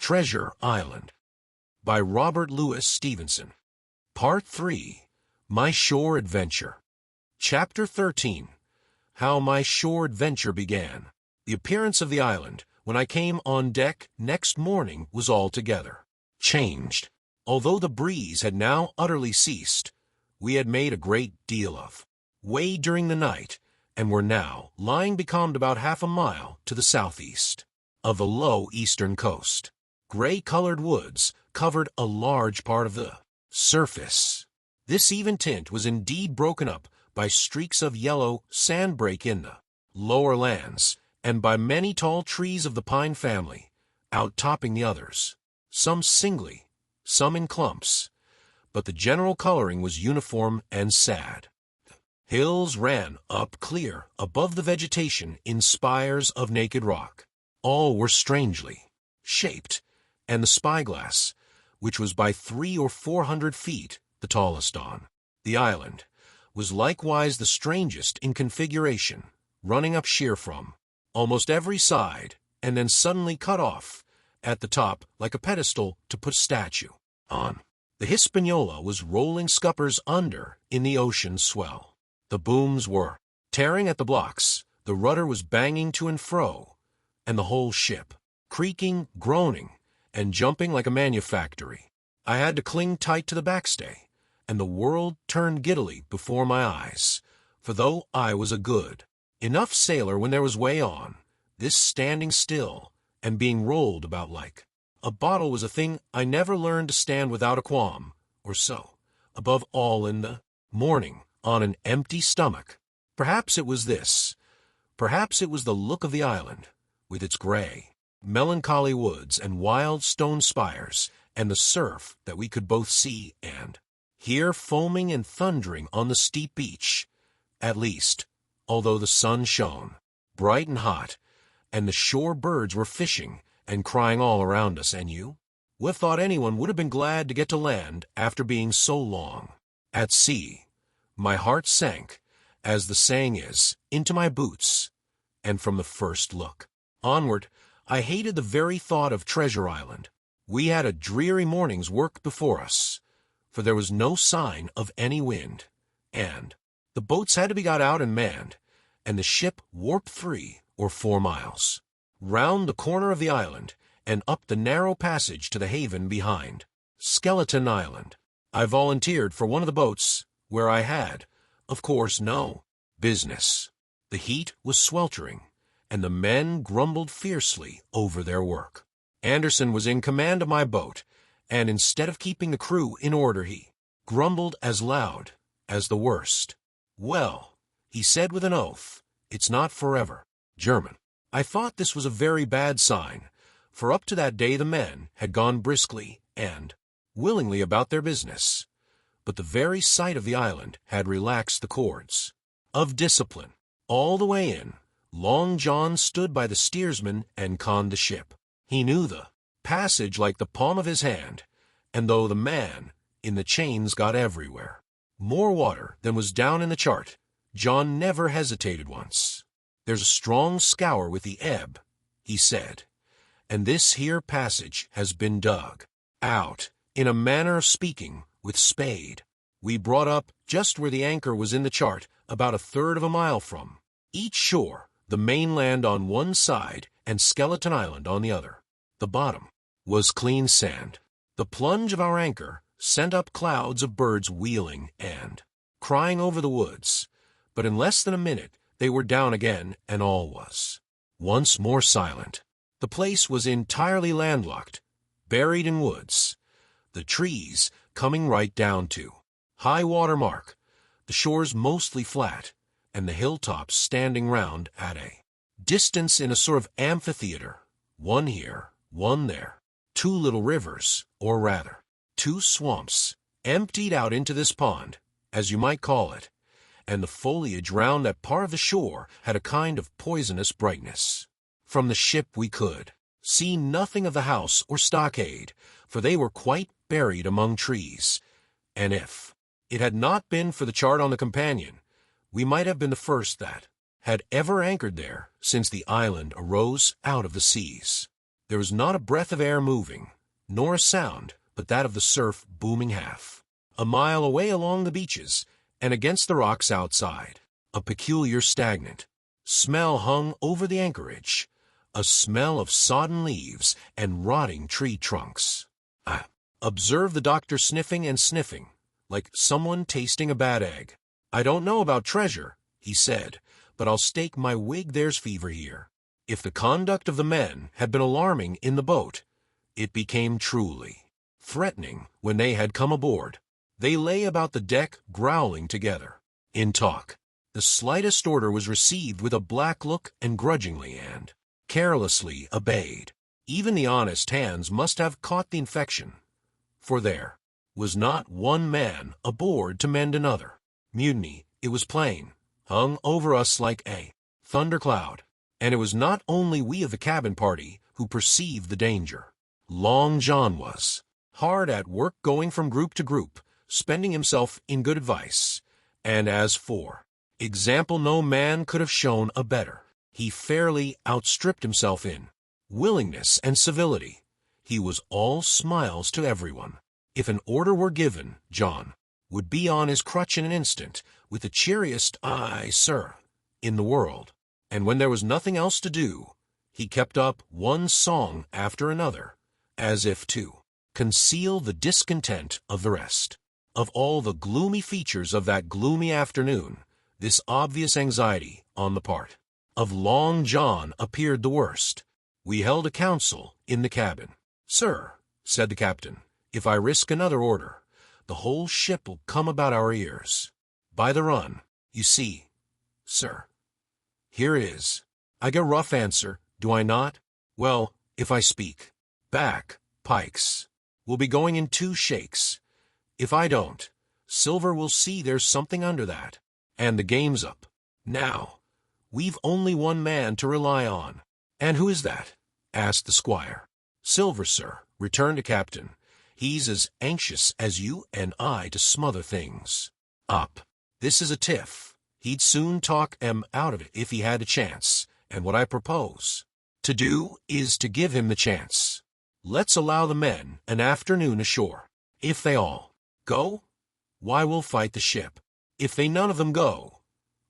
Treasure Island by Robert Louis Stevenson. Part 3. My Shore Adventure. Chapter 13. How My Shore Adventure Began. The appearance of the island, when I came on deck next morning, was altogether changed. Although the breeze had now utterly ceased, we had made a great deal of way during the night, and were now lying becalmed about half a mile to the southeast of the low eastern coast. Gray-colored woods covered a large part of the surface. This even tint was indeed broken up by streaks of yellow sandbreak in the lower lands, and by many tall trees of the pine family, outtopping the others, some singly, some in clumps, but the general coloring was uniform and sad. Hills ran up clear above the vegetation in spires of naked rock. All were strangely shaped, and the spyglass, which was by 300 or 400 feet, the tallest on the island, was likewise the strangest in configuration, running up sheer from almost every side, and then suddenly cut off at the top like a pedestal to put statue on. The Hispaniola was rolling scuppers under in the ocean swell. The booms were tearing at the blocks, the rudder was banging to and fro, and the whole ship creaking, groaning, and jumping like a manufactory. I had to cling tight to the backstay, and the world turned giddily before my eyes, for though I was a good enough sailor when there was way on, this standing still and being rolled about like a bottle was a thing I never learned to stand without a qualm, or so, above all in the morning, on an empty stomach. Perhaps it was this. Perhaps it was the look of the island, with its gray, melancholy woods and wild stone spires, and the surf that we could both see and hear foaming and thundering on the steep beach, at least, although the sun shone bright and hot, and the shore birds were fishing and crying all around us, and you would have thought anyone would have been glad to get to land after being so long at sea. My heart sank, as the saying is, into my boots, and from the first look onward, I hated the very thought of Treasure Island. We had a dreary morning's work before us, for there was no sign of any wind, and the boats had to be got out and manned, and the ship warped 3 or 4 miles round the corner of the island and up the narrow passage to the haven behind Skeleton Island. I volunteered for one of the boats, where I had, of course, no business. The heat was sweltering, and the men grumbled fiercely over their work. Anderson was in command of my boat, and instead of keeping the crew in order, he grumbled as loud as the worst. "Well," he said with an oath, "it's not forever." German. I thought this was a very bad sign, for up to that day the men had gone briskly and willingly about their business, but the very sight of the island had relaxed the cords of discipline. All the way in, Long John stood by the steersman and conned the ship. He knew the passage like the palm of his hand, and though the man in the chains got everywhere more water than was down in the chart, John never hesitated once. "There's a strong scour with the ebb," he said, "and this here passage has been dug out, in a manner of speaking, with spade. We brought up just where the anchor was in the chart, about 1/3 of a mile from each shore, the mainland on one side and Skeleton Island on the other. The bottom was clean sand. The plunge of our anchor sent up clouds of birds wheeling and crying over the woods, but in less than a minute they were down again, and all was once more silent. The place was entirely landlocked, buried in woods, the trees coming right down to high water mark, the shores mostly flat, and the hilltops standing round at a distance in a sort of amphitheater, one here, one there. 2 little rivers, or rather 2 swamps, emptied out into this pond, as you might call it, and the foliage round that part of the shore had a kind of poisonous brightness. From the ship we could see nothing of the house or stockade, for they were quite buried among trees, and if it had not been for the chart on the companion, we might have been the first that had ever anchored there since the island arose out of the seas. There was not a breath of air moving, nor a sound but that of the surf booming half a mile away along the beaches and against the rocks outside. A peculiar stagnant smell hung over the anchorage, a smell of sodden leaves and rotting tree trunks. I observed the doctor sniffing and sniffing, like someone tasting a bad egg. "I don't know about treasure," he said, "but I'll stake my wig there's fever here." If the conduct of the men had been alarming in the boat, it became truly threatening when they had come aboard. They lay about the deck growling together, in talk. The slightest order was received with a black look and grudgingly and carelessly obeyed. Even the honest hands must have caught the infection, for there was not one man aboard to mend another. Mutiny, it was plain, hung over us like a thundercloud, and it was not only we of the cabin party who perceived the danger. Long John was hard at work going from group to group, spending himself in good advice, and as for example no man could have shown a better. He fairly outstripped himself in willingness and civility. He was all smiles to everyone. If an order were given, John would be on his crutch in an instant, with the cheeriest "Aye, sir," in the world. And when there was nothing else to do, he kept up one song after another, as if to conceal the discontent of the rest. Of all the gloomy features of that gloomy afternoon, this obvious anxiety on the part of Long John appeared the worst. We held a council in the cabin. "Sir," said the captain, "if I risk another order, the whole ship will come about our ears. By the run, you see, sir. Here it is. I get a rough answer, do I not? Well, if I speak, back, pikes, will be going in 2 shakes. If I don't, Silver will see there's something under that, and the game's up. Now, we've only one man to rely on." "And who is that?" asked the squire. "Silver, sir," returned the captain. "He's as anxious as you and I to smother things up. This is a tiff. He'd soon talk 'em out of it if he had a chance, and what I propose to do is to give him the chance. Let's allow the men an afternoon ashore. If they all go, why, we'll fight the ship. If they none of them go,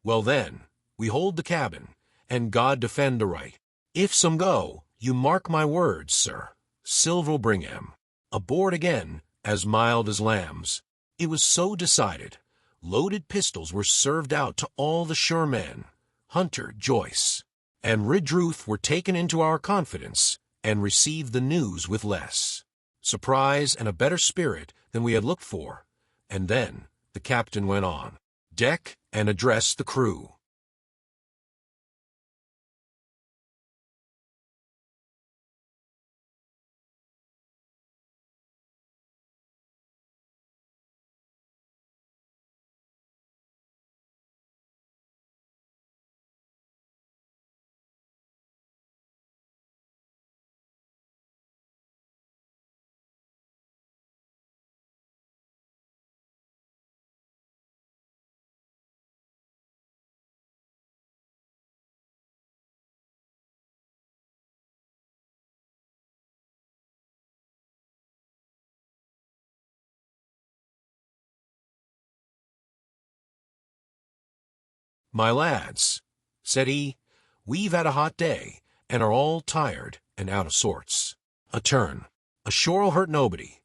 well then, we hold the cabin, and God defend the right. If some go, you mark my words, sir, Silver'll bring 'em aboard again, as mild as lambs." It was so decided. Loaded pistols were served out to all the sure men. Hunter, Joyce, and Redruth were taken into our confidence, and received the news with less surprise and a better spirit than we had looked for, and then the captain went on deck and addressed the crew. "My lads," said he, "we've had a hot day, and are all tired and out of sorts. A turn ashore'll hurt nobody.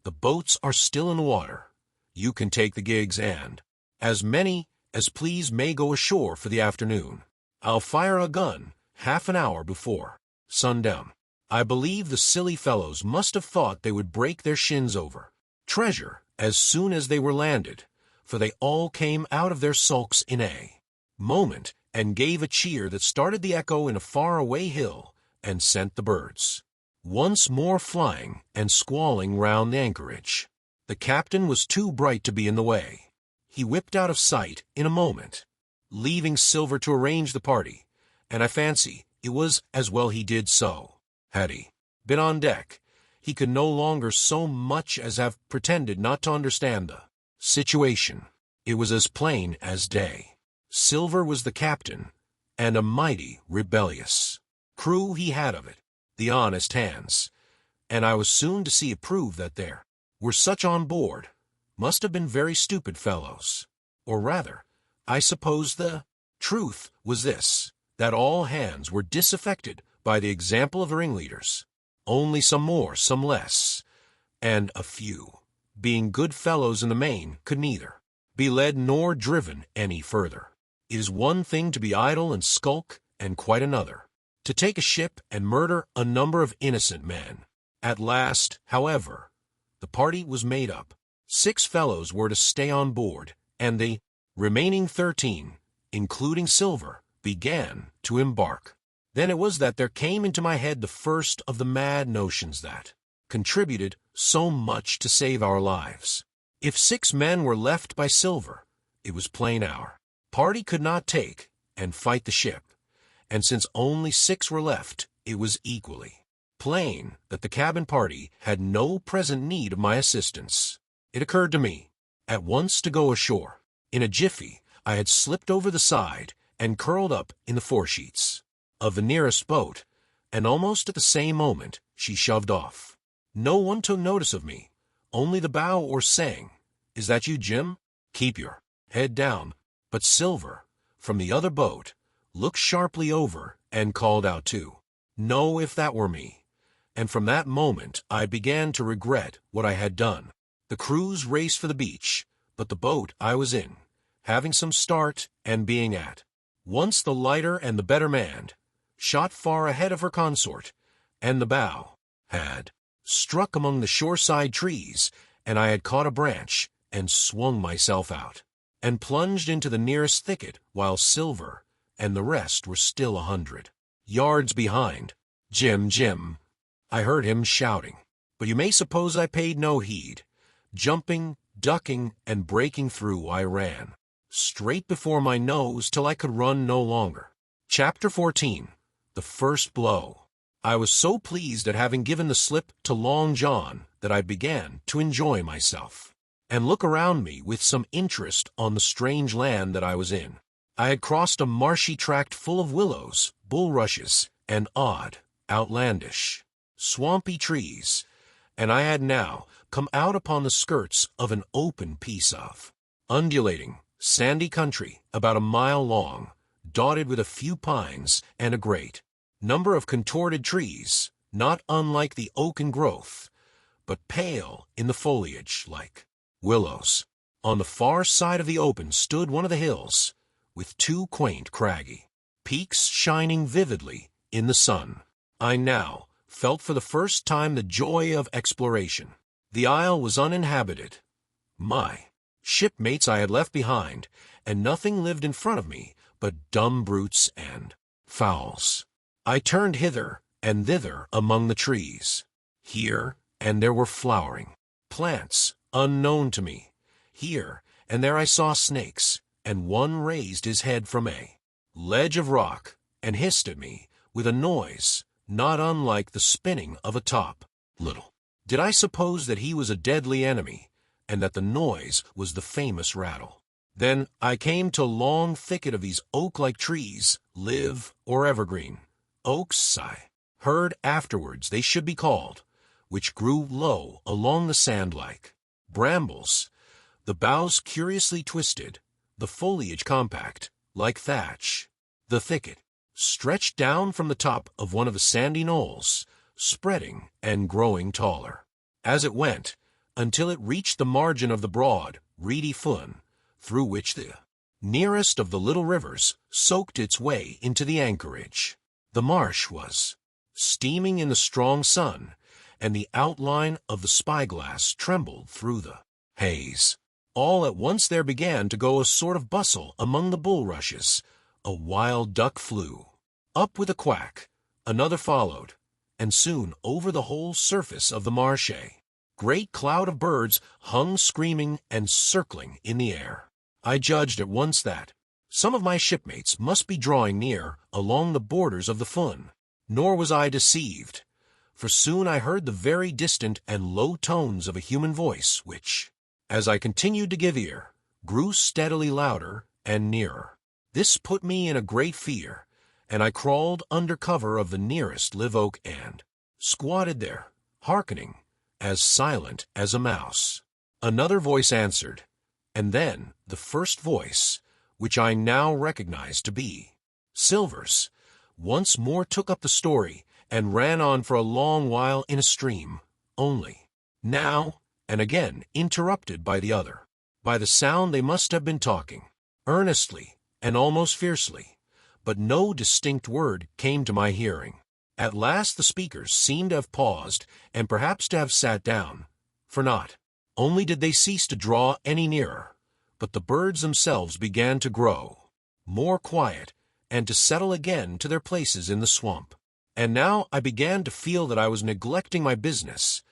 The boats are still in the water. You can take the gigs, and as many as please may go ashore for the afternoon. I'll fire a gun half an hour before sundown. I believe the silly fellows must have thought they would break their shins over treasure as soon as they were landed, for they all came out of their sulks in a moment and gave a cheer that started the echo in a far-away hill and sent the birds once more flying and squalling round the anchorage. The captain was too bright to be in the way. He whipped out of sight in a moment, leaving Silver to arrange the party, and I fancy it was as well he did so. Had he been on deck, he could no longer so much as have pretended not to understand the situation. It was as plain as day. Silver was the captain, and a mighty rebellious crew he had of it. the honest hands, and I was soon to see it prove that there were such on board must have been very stupid fellows. Or rather, I suppose the truth was this, that all hands were disaffected by the example of the ringleaders, only some more, some less, and a few, being good fellows in the main, could neither be led nor driven any further. It is one thing to be idle and skulk, and quite another to take a ship and murder a number of innocent men. At last, however, the party was made up. 6 fellows were to stay on board, and the remaining 13, including Silver, began to embark. Then it was that there came into my head the first of the mad notions that contributed so much to save our lives. If 6 men were left by Silver, it was plain our party could not take and fight the ship, and since only 6 were left, it was equally plain that the cabin party had no present need of my assistance. It occurred to me at once to go ashore. In a jiffy, I had slipped over the side and curled up in the foresheets of the nearest boat, and almost at the same moment she shoved off. No one took notice of me, only the bow oar sang, "Is that you, Jim? Keep your head down." But Silver, from the other boat, looked sharply over and called out to know if that were me, and from that moment I began to regret what I had done. The crews raced for the beach, but the boat I was in, having some start and being at once the lighter and the better manned, shot far ahead of her consort, and the bow had struck among the shoreside trees, and I had caught a branch and swung myself out, and plunged into the nearest thicket, while Silver and the rest were still 100 yards behind. "Jim, Jim," I heard him shouting, but you may suppose I paid no heed. Jumping, ducking, and breaking through, I ran straight before my nose till I could run no longer. Chapter 14. The First Blow. I was so pleased at having given the slip to Long John that I began to enjoy myself, and look around me with some interest on the strange land that I was in. I had crossed a marshy tract full of willows, bulrushes, and odd, outlandish, swampy trees, and I had now come out upon the skirts of an open piece of undulating, sandy country about a mile long, dotted with a few pines and a great number of contorted trees, not unlike the oaken growth, but pale in the foliage like willows. On the far side of the open stood one of the hills, with 2 quaint craggy peaks shining vividly in the sun. I now felt for the first time the joy of exploration. The isle was uninhabited. My shipmates I had left behind, and nothing lived in front of me but dumb brutes and fowls. I turned hither and thither among the trees. Here and there were flowering plants unknown to me. Here and there I saw snakes, and one raised his head from a ledge of rock and hissed at me with a noise not unlike the spinning of a top. Little did I suppose that he was a deadly enemy, and that the noise was the famous rattle. Then I came to a long thicket of these oak-like trees, live or evergreen. Oaks, I heard afterwards they should be called, which grew low along the sand like brambles, the boughs curiously twisted, the foliage compact, like thatch. The thicket stretched down from the top of one of the sandy knolls, spreading and growing taller as it went, until it reached the margin of the broad, reedy fun, through which the nearest of the little rivers soaked its way into the anchorage. The marsh was steaming in the strong sun, and the outline of the spyglass trembled through the haze. All at once there began to go a sort of bustle among the bulrushes. A wild duck flew up with a quack, another followed, and soon over the whole surface of the marsh a great cloud of birds hung screaming and circling in the air. I judged at once that some of my shipmates must be drawing near along the borders of the fun. Nor was I deceived, for soon I heard the very distant and low tones of a human voice, which, as I continued to give ear, grew steadily louder and nearer. This put me in a great fear, and I crawled under cover of the nearest live oak and squatted there, hearkening, as silent as a mouse. Another voice answered, and then the first voice, which I now recognized to be Silver's, once more took up the story and ran on for a long while in a stream, only, now and again interrupted by the other. By the sound they must have been talking, earnestly and almost fiercely, but no distinct word came to my hearing. At last the speakers seemed to have paused and perhaps to have sat down, for not only did they cease to draw any nearer, but the birds themselves began to grow more quiet and to settle again to their places in the swamp. And now I began to feel that I was neglecting my business,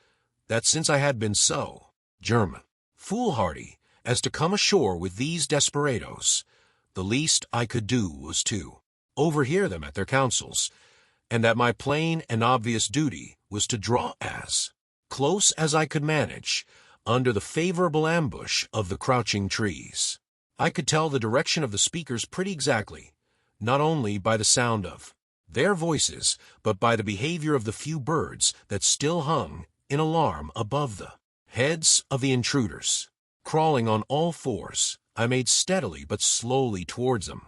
that since I had been so German, foolhardy as to come ashore with these desperadoes, the least I could do was to overhear them at their councils, and that my plain and obvious duty was to draw as close as I could manage under the favorable ambush of the crouching trees. I could tell the direction of the speakers pretty exactly, not only by the sound of their voices, but by the behavior of the few birds that still hung in alarm above the heads of the intruders. Crawling on all fours, I made steadily but slowly towards them,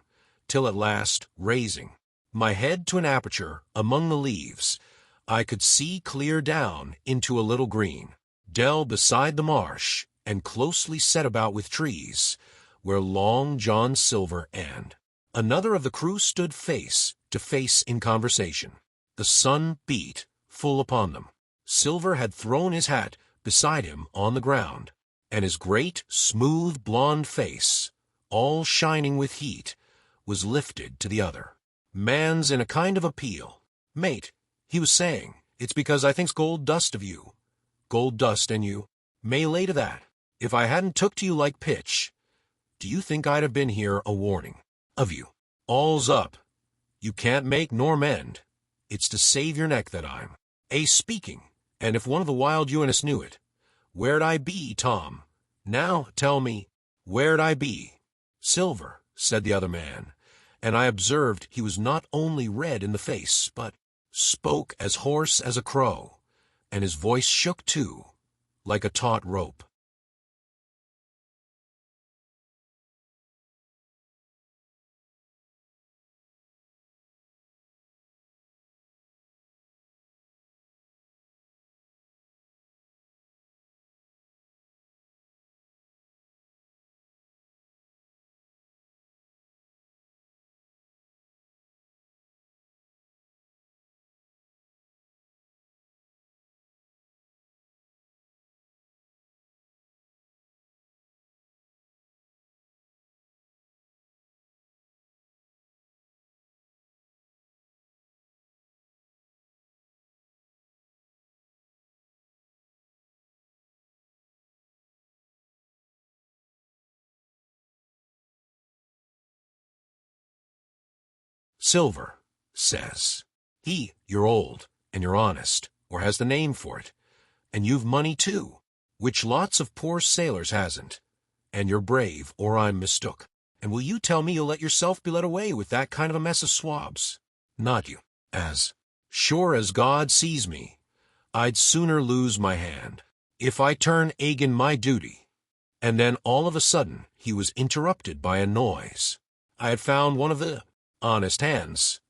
till at last, raising my head to an aperture among the leaves, I could see clear down into a little green dell beside the marsh and closely set about with trees, where Long John Silver and another of the crew stood face to face in conversation. The sun beat full upon them. Silver had thrown his hat beside him on the ground, and his great, smooth, blond face, all shining with heat, was lifted to the other man's in a kind of appeal. "Mate," he was saying, "it's because I thinks gold dust of you. Gold dust and you may lay to that. If I hadn't took to you like pitch, do you think I'd have been here a warning of you? All's up. You can't make nor mend. It's to save your neck that I'm speaking, and if one of the wild Uinus knew it, where'd I be, Tom? Now, tell me, where'd I be?" "Silver," said the other man, and I observed he was not only red in the face, but spoke as hoarse as a crow, and his voice shook too, like a taut rope. Silver says, "You're old, and you're honest, or has the name for it, and you've money too, which lots of poor sailors hasn't, and you're brave, or I'm mistook. And will you tell me you'll let yourself be led away with that kind of a mess of swabs? Not you. As sure as God sees me, I'd sooner lose my hand. If I turn agin my duty." And then all of a sudden he was interrupted by a noise. I had found one of the honest hands.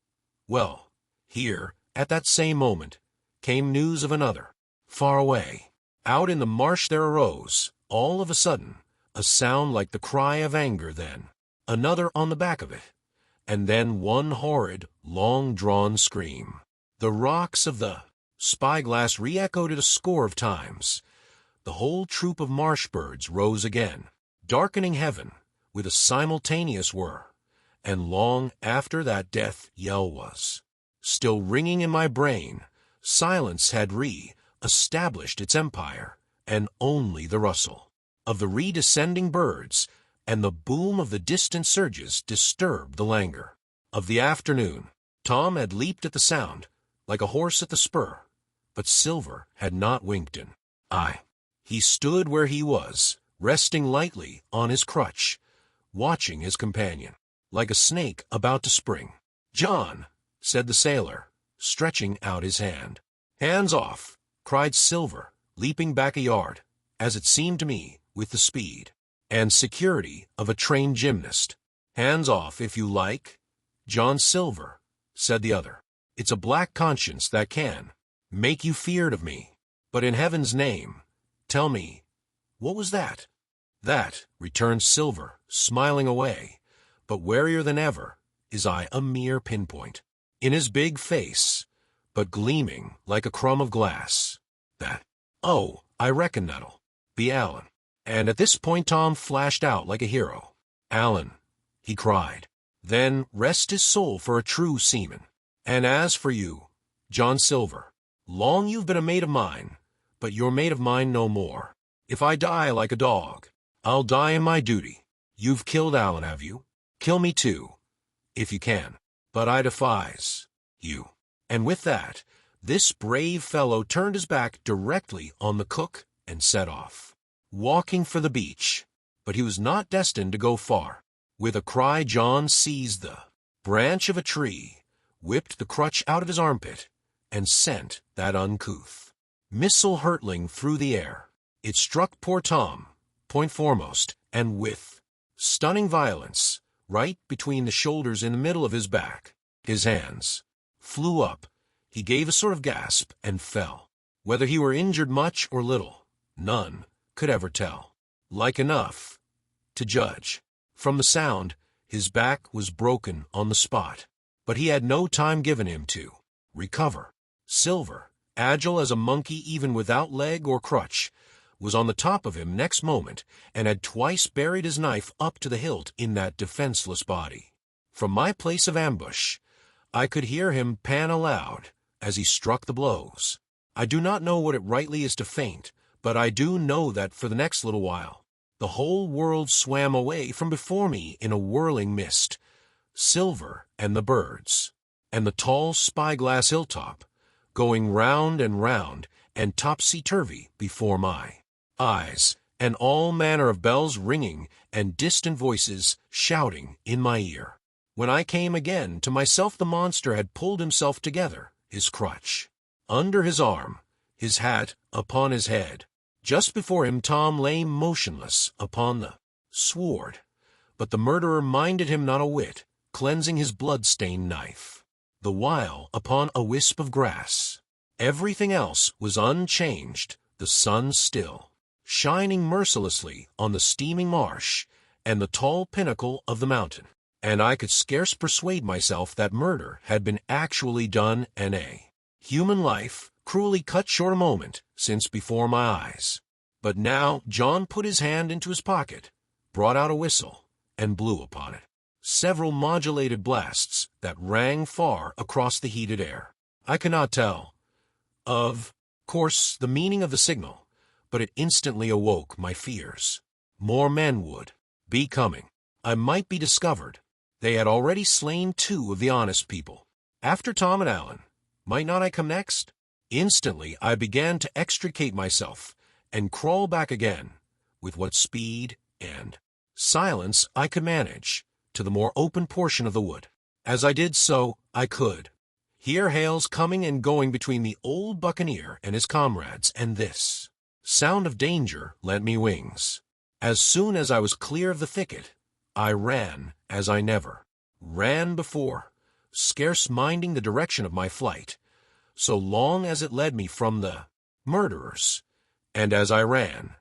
Well, here, at that same moment, came news of another. Far away, out in the marsh there arose, all of a sudden, a sound like the cry of anger, then another on the back of it, and then one horrid, long-drawn scream. The rocks of the spyglass re-echoed it a score of times. The whole troop of marsh birds rose again, darkening heaven with a simultaneous whir, and long after that death yell was still ringing in my brain, silence had re-established its empire, and only the rustle of the redescending birds and the boom of the distant surges disturbed the languor of the afternoon. Tom had leaped at the sound, like a horse at the spur, but Silver had not winked an eye. He stood where he was, resting lightly on his crutch, watching his companion, like a snake about to spring. "John," said the sailor, stretching out his hand. "Hands off!" cried Silver, leaping back a yard, as it seemed to me, with the speed and security of a trained gymnast. "Hands off, if you like, John Silver," said the other. "It's a black conscience that can make you feared of me. But in heaven's name, tell me, what was that?" "That," returned Silver, smiling away, but warier than ever, his eye a mere pinpoint in his big face, but gleaming like a crumb of glass. "That, oh, I reckon that'll be Allen." And at this point Tom flashed out like a hero. "Allen," he cried, "then rest his soul for a true seaman. And as for you, John Silver, long you've been a mate of mine, but you're mate of mine no more. If I die like a dog, I'll die in my duty. You've killed Allen, have you? Kill me too, if you can. But I defies you." And with that, this brave fellow turned his back directly on the cook and set off, walking for the beach. But he was not destined to go far. With a cry, John seized the branch of a tree, whipped the crutch out of his armpit, and sent that uncouth missile hurtling through the air. It struck poor Tom, point foremost, and with stunning violence, right between the shoulders in the middle of his back. His hands flew up. He gave a sort of gasp and fell. Whether he were injured much or little, none could ever tell. Like enough to judge from the sound, his back was broken on the spot, but he had no time given him to recover. Silver, agile as a monkey even without leg or crutch, was on the top of him next moment and had twice buried his knife up to the hilt in that defenseless body. From my place of ambush, I could hear him pan aloud as he struck the blows. I do not know what it rightly is to faint, but I do know that for the next little while, the whole world swam away from before me in a whirling mist. Silver and the birds, and the tall spyglass hilltop, going round and topsy-turvy before my eyes, and all manner of bells ringing and distant voices shouting in my ear. When I came again to myself, the monster had pulled himself together, his crutch under his arm, his hat upon his head. Just before him Tom lay motionless upon the sward, but the murderer minded him not a whit, cleansing his blood-stained knife, the while upon a wisp of grass. Everything else was unchanged, the sun still, shining mercilessly on the steaming marsh and the tall pinnacle of the mountain, and I could scarce persuade myself that murder had been actually done and a human life cruelly cut short a moment since before my eyes. But now John put his hand into his pocket, brought out a whistle, and blew upon it. Several modulated blasts that rang far across the heated air. I cannot tell, of course, the meaning of the signal, but it instantly awoke my fears. More men would be coming. I might be discovered. They had already slain 2 of the honest people. After Tom and Allen, might not I come next? Instantly I began to extricate myself and crawl back again, with what speed and silence I could manage, to the more open portion of the wood. As I did so, I could hear hails coming and going between the old buccaneer and his comrades, and this sound of danger lent me wings. As soon as I was clear of the thicket, I ran as I never ran before, scarce minding the direction of my flight, so long as it led me from the murderers. And as I ran,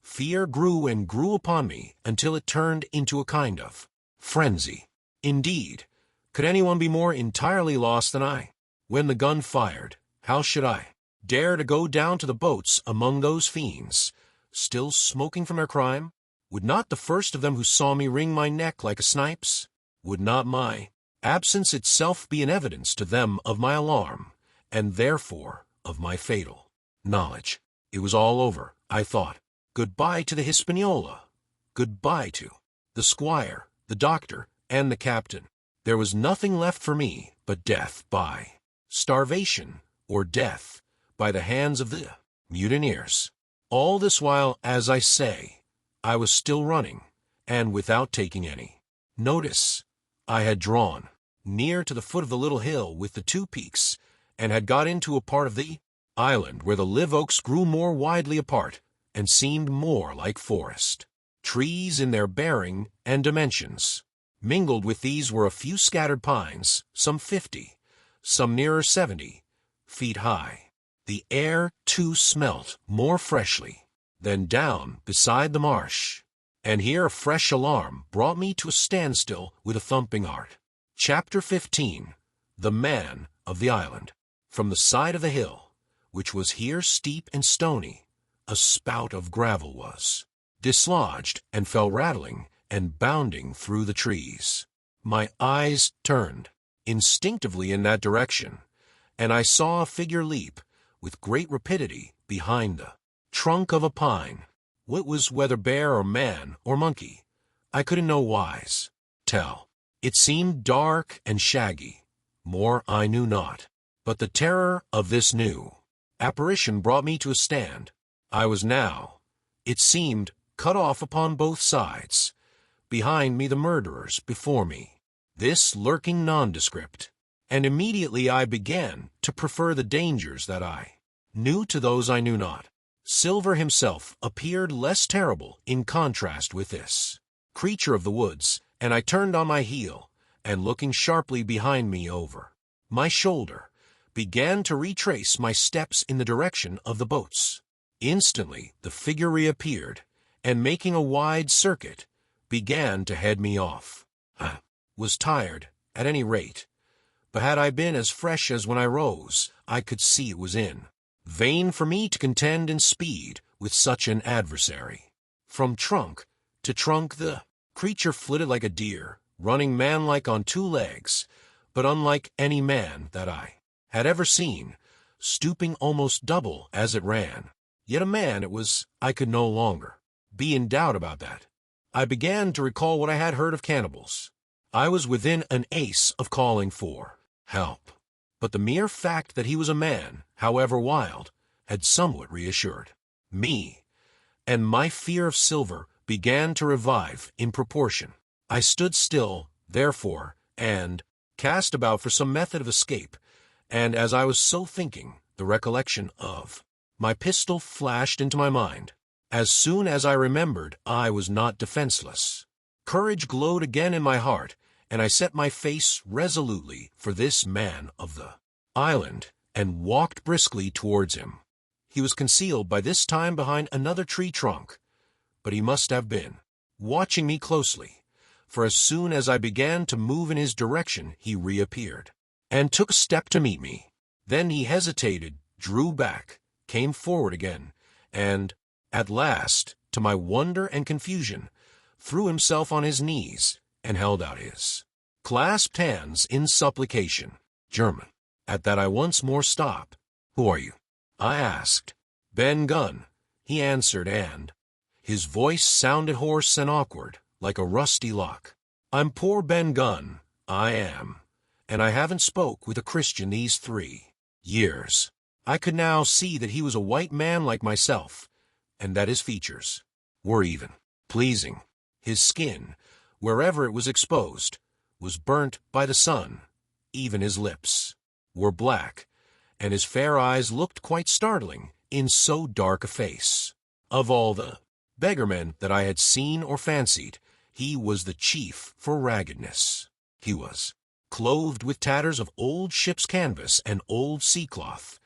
fear grew and grew upon me until it turned into a kind of frenzy. Indeed, could anyone be more entirely lost than I? When the gun fired, how should I dare to go down to the boats among those fiends, still smoking from their crime? Would not the first of them who saw me wring my neck like a snipe's? Would not my absence itself be an evidence to them of my alarm, and therefore of my fatal knowledge? It was all over, I thought. Goodbye to the Hispaniola. Goodbye to the squire, the doctor, and the captain. There was nothing left for me but death by starvation, or death by the hands of the mutineers. All this while, as I say, I was still running, and without taking any notice. I had drawn near to the foot of the little hill with the 2 peaks, and had got into a part of the island where the live oaks grew more widely apart and seemed more like forest. Trees in their bearing and dimensions. Mingled with these were a few scattered pines, some 50, some nearer 70 feet high. The air, too, smelt more freshly than down beside the marsh. And here a fresh alarm brought me to a standstill with a thumping heart. Chapter 15. The Man of the Island. From the side of the hill, which was here steep and stony, a spout of gravel was dislodged and fell rattling and bounding through the trees. My eyes turned instinctively in that direction, and I saw a figure leap with great rapidity behind the trunk of a pine. What was whether bear or man or monkey, I could in no wise tell. It seemed dark and shaggy, more I knew not. But the terror of this new apparition brought me to a stand. I was now, it seemed, cut off upon both sides. Behind me the murderers, before me this lurking nondescript. And immediately I began to prefer the dangers that I knew to those I knew not. Silver himself appeared less terrible in contrast with this creature of the woods, and I turned on my heel, and looking sharply behind me over my shoulder, began to retrace my steps in the direction of the boats. Instantly the figure reappeared, and making a wide circuit, began to head me off. I was tired, at any rate, but had I been as fresh as when I rose, I could see it was in vain for me to contend in speed with such an adversary. From trunk to trunk the creature flitted like a deer, running manlike on two legs, but unlike any man that I had ever seen, stooping almost double as it ran. Yet a man it was, I could no longer be in doubt about that. I began to recall what I had heard of cannibals. I was within an ace of calling for help. But the mere fact that he was a man, however wild, had somewhat reassured me, and my fear of Silver began to revive in proportion. I stood still, therefore, and cast about for some method of escape, and as I was so thinking, the recollection of my pistol flashed into my mind. As soon as I remembered I was not defenseless, courage glowed again in my heart, and I set my face resolutely for this man of the island, and walked briskly towards him. He was concealed by this time behind another tree trunk, but he must have been watching me closely, for as soon as I began to move in his direction he reappeared, and took a step to meet me. Then he hesitated, drew back, came forward again, and, at last, to my wonder and confusion, threw himself on his knees, and held out his clasped hands in supplication. German. At that I once more stopped. "Who are you?" I asked. "Ben Gunn," he answered, and his voice sounded hoarse and awkward, like a rusty lock. "I'm poor Ben Gunn, I am, and I haven't spoke with a Christian these 3 years." I could now see that he was a white man like myself, and that his features were even pleasing. His skin, wherever it was exposed, was burnt by the sun. Even his lips were black, and his fair eyes looked quite startling in so dark a face. Of all the beggarmen that I had seen or fancied, he was the chief for raggedness. He was clothed with tatters of old ship's canvas and old sea-cloth,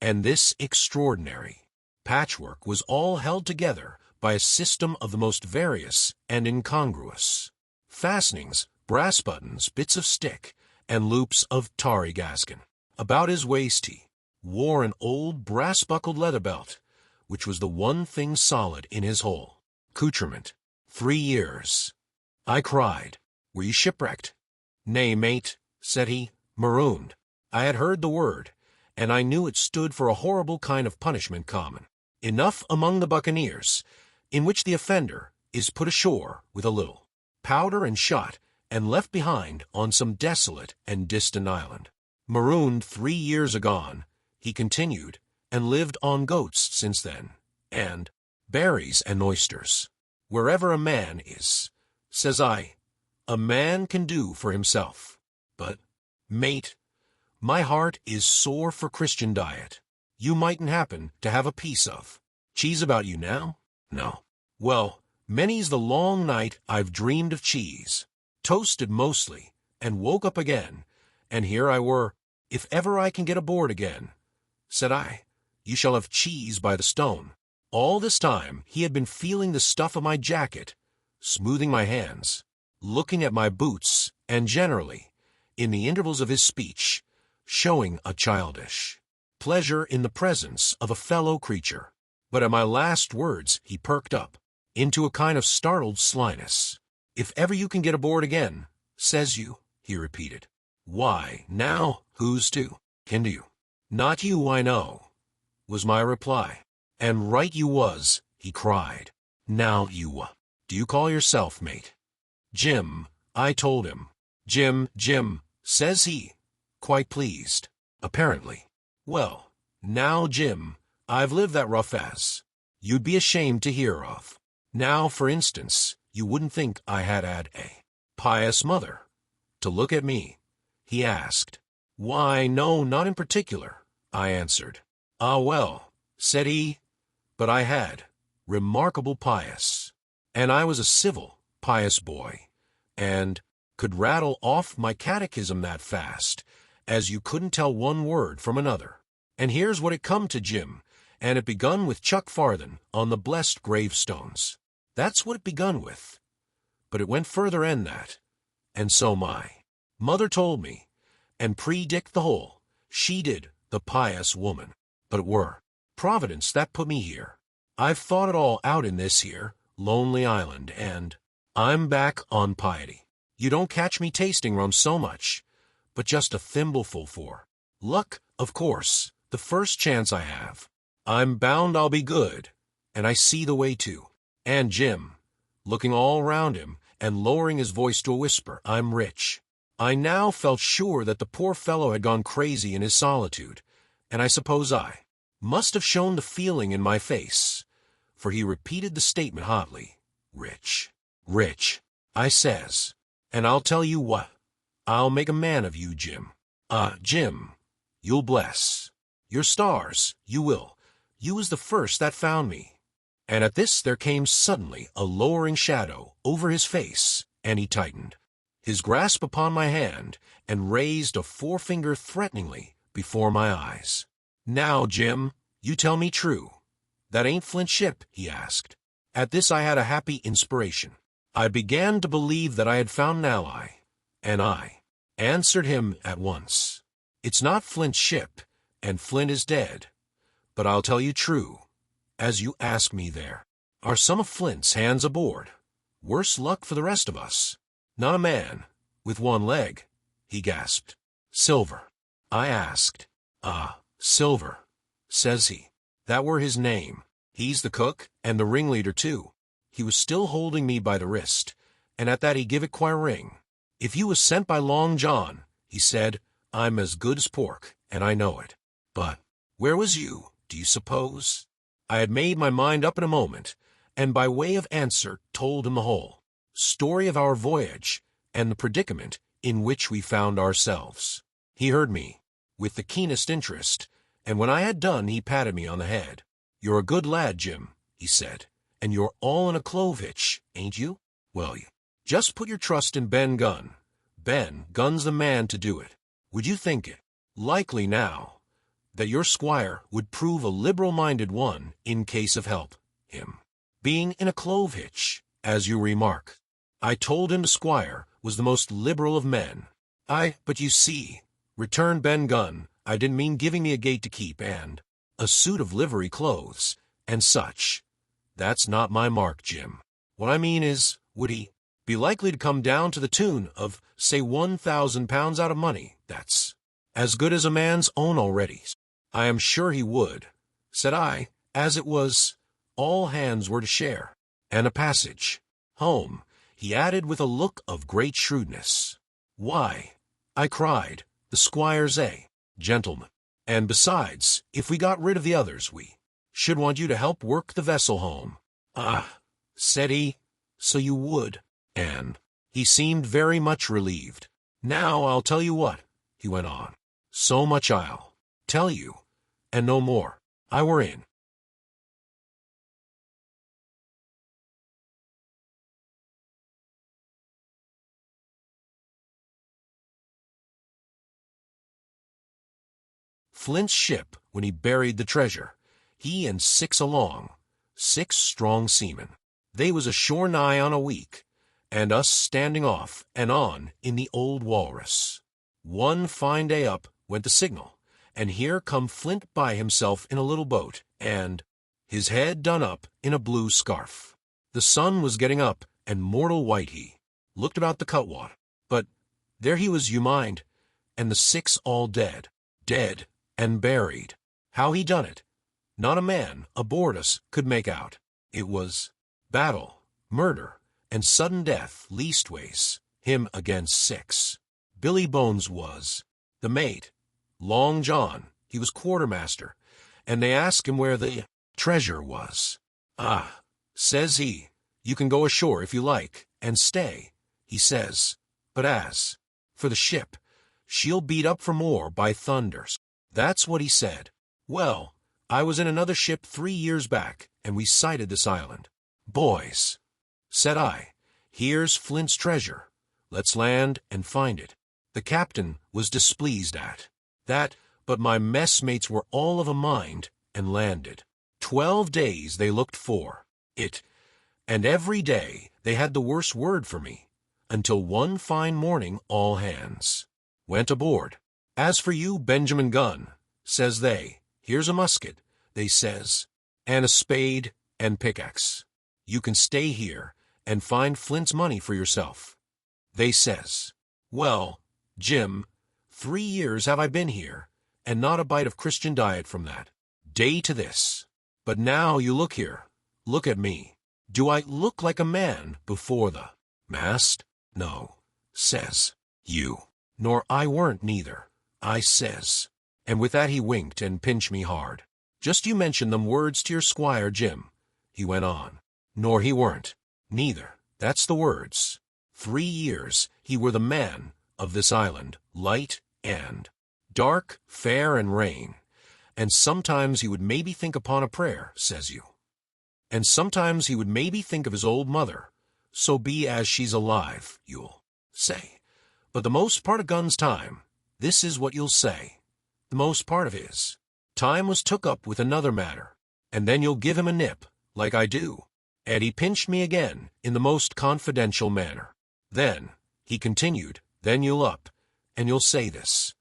and this extraordinary patchwork was all held together by a system of the most various and incongruous fastenings, brass buttons, bits of stick, and loops of tarry gaskin. About his waist he wore an old brass-buckled leather belt, which was the one thing solid in his whole accoutrement. 3 years. I cried. "Were you shipwrecked?" "Nay, mate," said he, "marooned." I had heard the word, and I knew it stood for a horrible kind of punishment common enough among the buccaneers, in which the offender is put ashore with a little powder and shot, and left behind on some desolate and distant island. Marooned 3 years agone, he continued, and lived on goats since then, and berries and oysters. Wherever a man is, says I, a man can do for himself. But, mate, my heart is sore for Christian diet. you mightn't happen to have a piece of. Cheese about you now? No. Well, many's the long night I've dreamed of cheese, toasted mostly, and woke up again, and here I were. If ever I can get aboard again, said I, you shall have cheese by the stone. All this time he had been feeling the stuff of my jacket, smoothing my hands, looking at my boots, and generally, in the intervals of his speech, showing a childish pleasure in the presence of a fellow creature. But at my last words he perked up into a kind of startled slyness. If ever you can get aboard again, says you, he repeated. Why, now, who's to hinder you? Not you, I know, was my reply. And right you was, he cried. Now you, do you call yourself, mate? Jim, I told him. Jim, says he, quite pleased, apparently. Well, now, Jim, I've lived that rough as you'd be ashamed to hear of. Now, for instance, you wouldn't think I had a pious mother. To look at me, he asked. Why, no, not in particular, I answered. Ah, well, said he, but I had remarkable pious, and I was a civil, pious boy, and could rattle off my catechism that fast, as you couldn't tell one word from another. And here's what it come to, Jim, and it begun with Chuck Farthen on the blessed gravestones. That's what it begun with. But it went further than that, and so my mother told me, and predict the whole, she did, the pious woman. But it were Providence that put me here. I've thought it all out in this here lonely island, and I'm back on piety. You don't catch me tasting rum so much, but just a thimbleful for luck, of course, the first chance I have. I'm bound I'll be good, and I see the way too. And Jim, looking all round him and lowering his voice to a whisper, I'm rich. I now felt sure that the poor fellow had gone crazy in his solitude, and I suppose I must have shown the feeling in my face, for he repeated the statement hotly. Rich, I says, and I'll tell you what, I'll make a man of you, Jim. Jim, you'll bless your stars, you will. You was the first that found me. And at this there came suddenly a lowering shadow over his face, and he tightened his grasp upon my hand and raised a forefinger threateningly before my eyes. Now, Jim, you tell me true. That ain't Flint's ship, he asked. At this I had a happy inspiration. I began to believe that I had found an ally, and I answered him at once. It's not Flint's ship, and Flint is dead. But I'll tell you true, as you ask me, there are some of Flint's hands aboard. Worse luck for the rest of us. Not a man with one leg, he gasped. Silver, I asked. Silver, says he. That were his name. He's the cook and the ringleader too. He was still holding me by the wrist, and at that he give it quite a ring. If you was sent by Long John, he said, I'm as good as pork, and I know it. But where was you, do you suppose? I had made my mind up in a moment, and by way of answer told him the whole story of our voyage and the predicament in which we found ourselves. He heard me with the keenest interest, and when I had done he patted me on the head. You're a good lad, Jim, he said, and you're all in a clove hitch, ain't you? Well, you just put your trust in Ben Gunn. Ben Gunn's the man to do it. Would you think it likely now that your squire would prove a liberal-minded one in case of help, him being in a clove hitch, as you remark? I told him the squire was the most liberal of men. But you see, returned Ben Gunn, I didn't mean giving me a gate to keep and a suit of livery clothes and such. That's not my mark, Jim. What I mean is, would he be likely to come down to the tune of, say, 1,000 pounds out of money? That's as good as a man's own already. I am sure he would, said I, as it was all hands were to share, and a passage home, he added with a look of great shrewdness. Why, I cried, the squire's a gentleman, and besides, if we got rid of the others, we should want you to help work the vessel home. Said he, so you would, and he seemed very much relieved. Now I'll tell you what, he went on, so much I'll tell you, and no more. I were in. Flint's ship when he buried the treasure. He and 6 along, 6 strong seamen. They was ashore nigh on a week, and us standing off and on in the old walrus. One fine day up went the signal, and here come Flint by himself in a little boat, and his head done up in a blue scarf. The sun was getting up, and mortal white he looked about the cutwater. But there he was, you mind, and the 6 all dead, dead and buried. How he done it, not a man aboard us could make out. It was battle, murder, and sudden death, leastways, him against 6. Billy Bones was the mate. Long John, he was quartermaster, and they asked him where the treasure was. Ah, says he, you can go ashore if you like, and stay, he says. But as for the ship, she'll beat up for more by thunders. That's what he said. Well, I was in another ship 3 years back, and we sighted this island. Boys, said I, here's Flint's treasure. Let's land and find it. The captain was displeased at that, but my messmates were all of a mind and landed. 12 days they looked for it, and every day they had the worst word for me, until one fine morning all hands went aboard. As for you, Benjamin Gunn, says they, here's a musket, they says, and a spade and pickaxe. You can stay here and find Flint's money for yourself. They says, well, Jim, 3 years have I been here, and not a bite of Christian diet from that day to this. But now you look here, look at me. Do I look like a man before the mast? No, says you. Nor I weren't neither, I says. And with that he winked and pinched me hard. Just you mention them words to your squire, Jim, he went on. Nor he weren't, neither, that's the words. 3 years he were the man of this island, light and dark, fair and rain. And sometimes he would maybe think upon a prayer, says you. And sometimes he would maybe think of his old mother. So be as she's alive, you'll say. But the most part of Gunn's time, this is what you'll say. The most part of his time was took up with another matter, and then you'll give him a nip, like I do. And he pinched me again in the most confidential manner. Then, he continued, then you'll up, and you'll say this.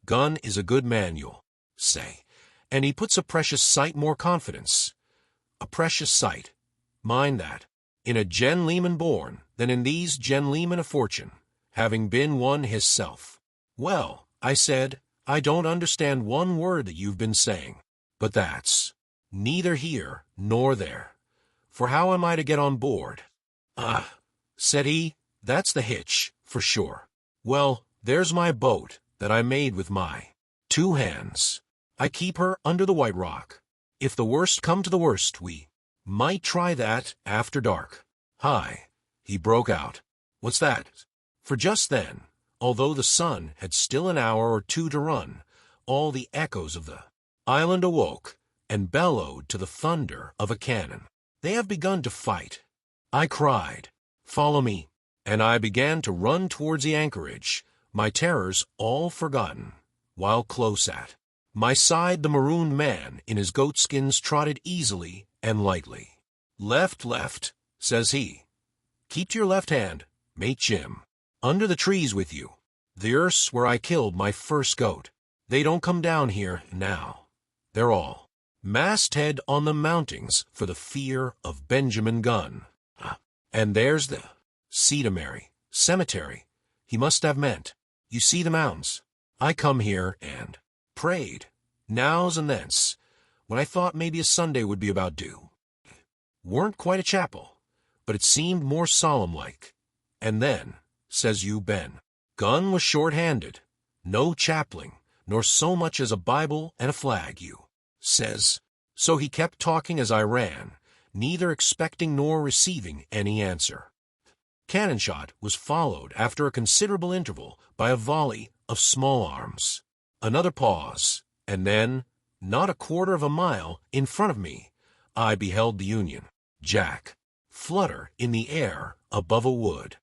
Gunn is a good man, you'll say, and he puts a precious sight more confidence. A precious sight, mind that, in a Jen Lehman born than in these Jen Lehman of fortune, having been one hisself. Well, I said, I don't understand one word that you've been saying, but that's neither here nor there. For how am I to get on board? Ah, said he, that's the hitch, for sure. Well, there's my boat that I made with my 2 hands. I keep her under the White Rock. If the worst come to the worst, we might try that after dark. Hi, he broke out. What's that? For just then, although the sun had still an hour or 2 to run, all the echoes of the island awoke and bellowed to the thunder of a cannon. They have begun to fight. I cried, follow me, and I began to run towards the anchorage, my terrors all forgotten, while close at my side the marooned man in his goatskins trotted easily and lightly. Left, says he. Keep to your left hand, mate Jim. Under the trees with you. The earth's where I killed my first goat. They don't come down here now. They're all masthead on the mountings for the fear of Benjamin Gunn. And there's the cemetery, he must have meant. You see the mounds. I come here and prayed, nows and thence, when I thought maybe a Sunday would be about due. Weren't quite a chapel, but it seemed more solemn-like. And then, says you, Ben, Gunn was short-handed, no chapling, nor so much as a Bible and a flag, you says. So he kept talking as I ran, neither expecting nor receiving any answer. Cannon shot was followed after a considerable interval by a volley of small arms. Another pause, and then Not a quarter of a mile in front of me, I beheld the Union Jack flutter in the air above a wood.